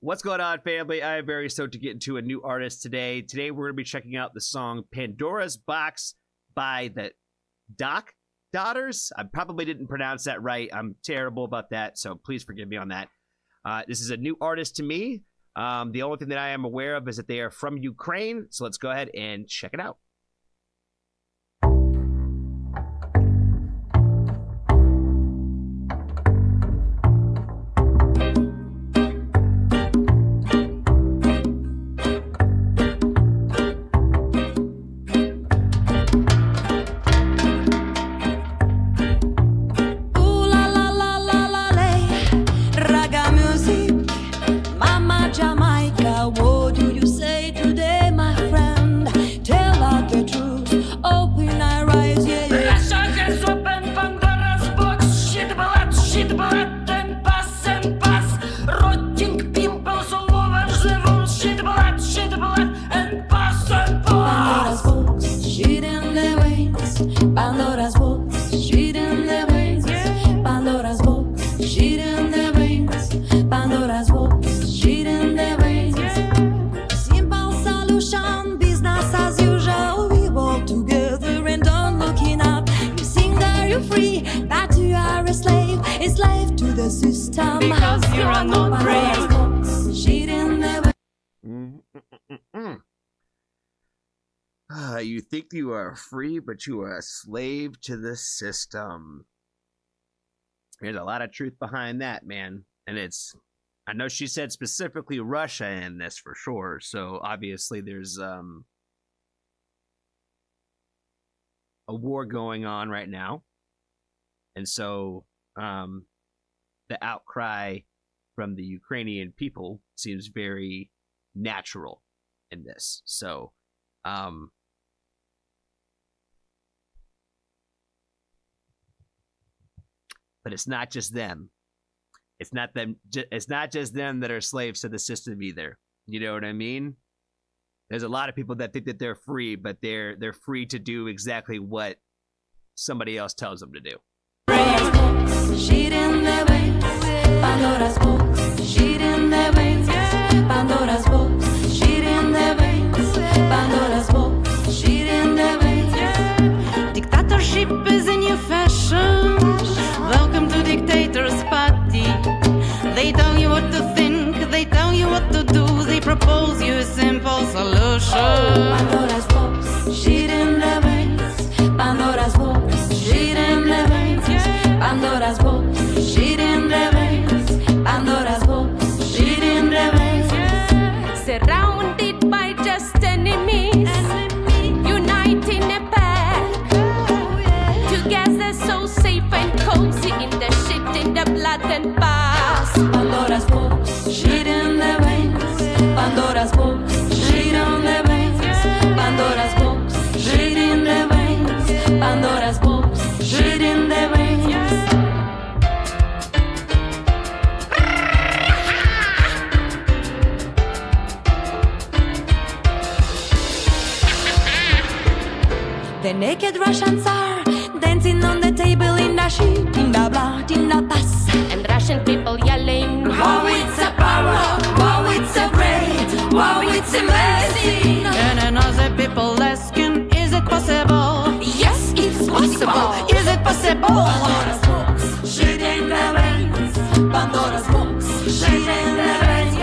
What's going on, family? I am very stoked to get into a new artist today. Today, we're going to be checking out the song Pandora's Box by the Dakh Daughters. I probably didn't pronounce that right. I'm terrible about that, so please forgive me on that. This is a new artist to me. The only thing that I am aware of is that they are from Ukraine, so let's go ahead and check it out. Pandora's box, shit in the veins. Pandora's box, shit in the veins. Pandora's box, shit in the veins. Simple solution, business as usual. We walk together and don't looking up. You think that you're free, but you are a slave to the system. Because you are not brave. Pandora's box, shit in the veins. You think you are free, but you are a slave to the system. There's a lot of truth behind that, man. And I know she said specifically Russia in this for sure. So obviously there's a war going on right now. And so the outcry from the Ukrainian people seems very natural in this. So, but it's not just them. It's not them. It's not just them that are slaves to the system either. You know what I mean? There's a lot of people that think that they're free, but they're free to do exactly what somebody else tells them to do. Shit in the veins. Pandora's box, shit in the veins. Pandora's box, shit in the veins. Pandora's box, shit in the veins. Dictatorship is a new fashion. Welcome to dictators' party. They tell you what to think, they tell you what to do, they propose you a simple solution. Pandora's box, shit in the veins. Pandora's box, shit in the veins. Pandora's box, shit in the veins. Pandora's box, shit in the veins. Surrounded by just enemies, unite in a pack. Together so safe and cozy in the shit, in the blood and past. Pandora's box, shit in the veins. Pandora's box, shit in the veins. Pandora's box, shit in the veins. Pandora's box, shit in the veins. The naked Russians are dancing on the table in the shit, in the blood, in the pus. And Russian people yelling, Wow, it's a power, wow, it's a great, wow, it's amazing. And another people asking, is it possible? Yes, it's possible. Is it possible? Pandora's box, shit in the veins. Pandora's box, shit in the veins.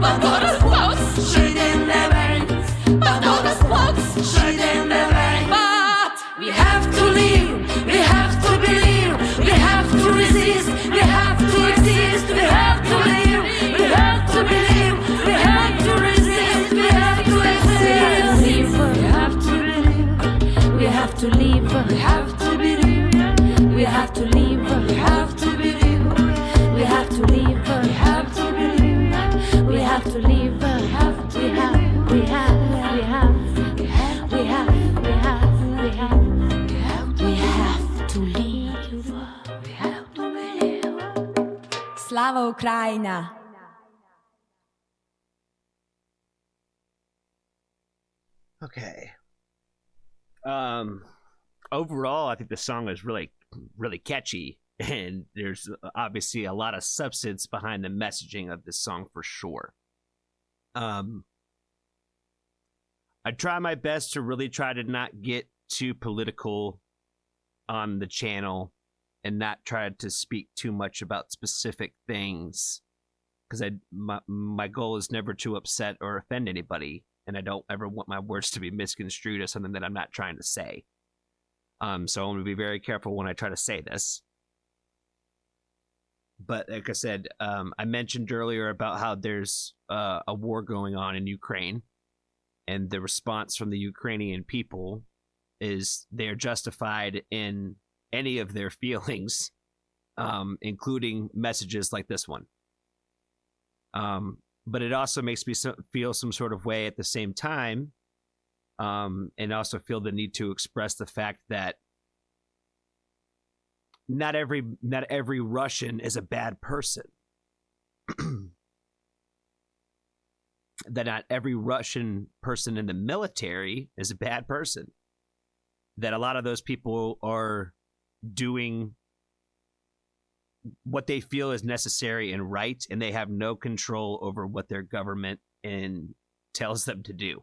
Pandora's box, shit in the veins. Pandora's box, shit in the veins. But we have to live, we have to believe, we have to resist, we have to exist, we have to live, we have to believe, we have to resist, we have to exist. We have to believe, we have to live, we have to believe, we have to live, we have to believe, we have to live, we have to believe, we have to live, we have to, we have, we have, we have, we have, we have, we have, we have, we have to live, we have to believe. Slava Ukraina! Okay. Overall, I think the song is really, really catchy, and there's obviously a lot of substance behind the messaging of this song for sure. I try my best to really try to not get too political on the channel and not try to speak too much about specific things, because my goal is never to upset or offend anybody, and I don't ever want my words to be misconstrued as something that I'm not trying to say. So I'm going to be very careful when I try to say this. But like I said, I mentioned earlier about how there's a war going on in Ukraine, and the response from the Ukrainian people is they're justified in any of their feelings, including messages like this one. But it also makes me feel some sort of way at the same time, and also feel the need to express the fact that not every Russian is a bad person. That not every Russian person in the military is a bad person. That a lot of those people are doing what they feel is necessary and right, and they have no control over what their government tells them to do.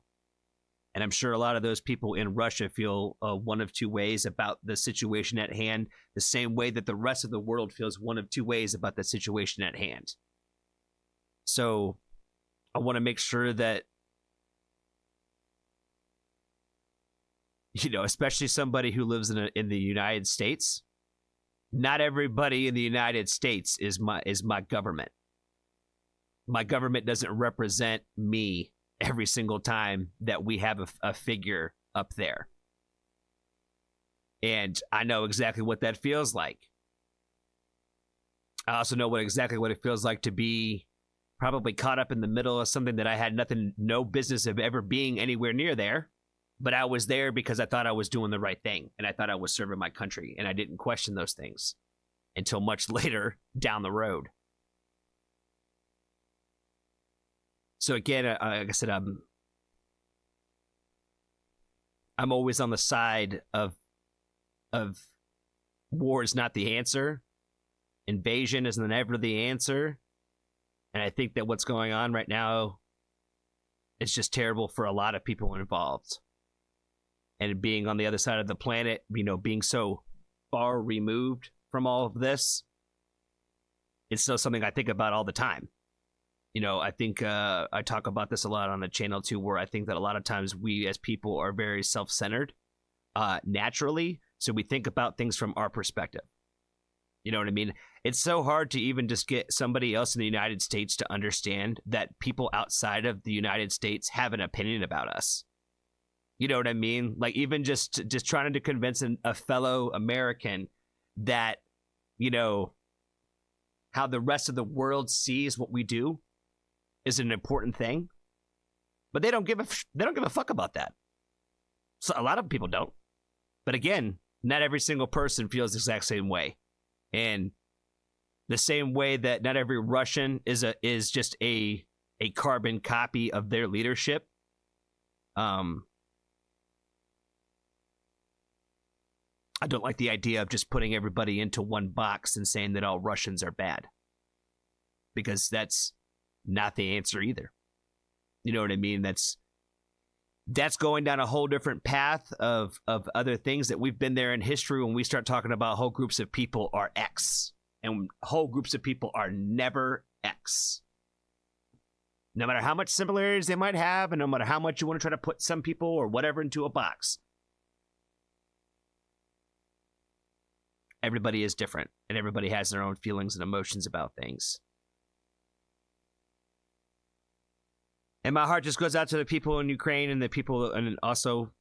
And I'm sure a lot of those people in Russia feel one of two ways about the situation at hand, the same way that the rest of the world feels one of two ways about the situation at hand. So I want to make sure that, especially somebody who lives in the United States, not everybody in the United States is my government. My government doesn't represent me every single time that we have a figure up there. And I know exactly what that feels like. I also know exactly what it feels like to be probably caught up in the middle of something that I had no business of ever being anywhere near there. But I was there because I thought I was doing the right thing, and I thought I was serving my country, and I didn't question those things until much later down the road. So again, like I said, I'm always on the side of war is not the answer. Invasion is never the answer. And I think that what's going on right now is just terrible for a lot of people involved. And being on the other side of the planet, being so far removed from all of this, it's still something I think about all the time. I think I talk about this a lot on the channel too, where I think that a lot of times we as people are very self-centered naturally. So we think about things from our perspective. You know what I mean? It's so hard to even just get somebody else in the United States to understand that people outside of the United States have an opinion about us. You know what I mean? Like even just trying to convince a fellow American that, how the rest of the world sees what we do is an important thing, but they don't give a fuck about that. So a lot of people don't. But again, not every single person feels the exact same way. And the same way that not every Russian is just a carbon copy of their leadership. I don't like the idea of just putting everybody into one box and saying that all Russians are bad, because that's not the answer either. You know what I mean? That's going down a whole different path of other things that we've been there in history when we start talking about whole groups of people are X, and whole groups of people are never X. No matter how much similarities they might have, and no matter how much you want to try to put some people or whatever into a box, everybody is different, and everybody has their own feelings and emotions about things. And my heart just goes out to the people in Ukraine and the people, and also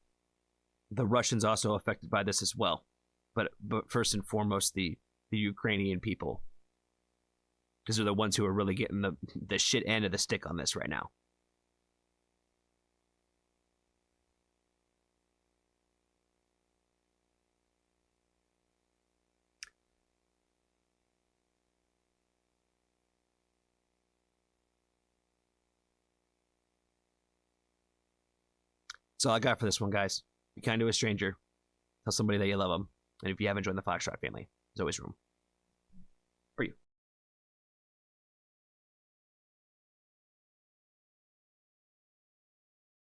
the Russians also affected by this as well. But first and foremost, the Ukrainian people, because they're the ones who are really getting the shit end of the stick on this right now. That's all I got for this one, guys. Be kind to a stranger. Tell somebody that you love them. And if you haven't joined the Foxtrot family, there's always room.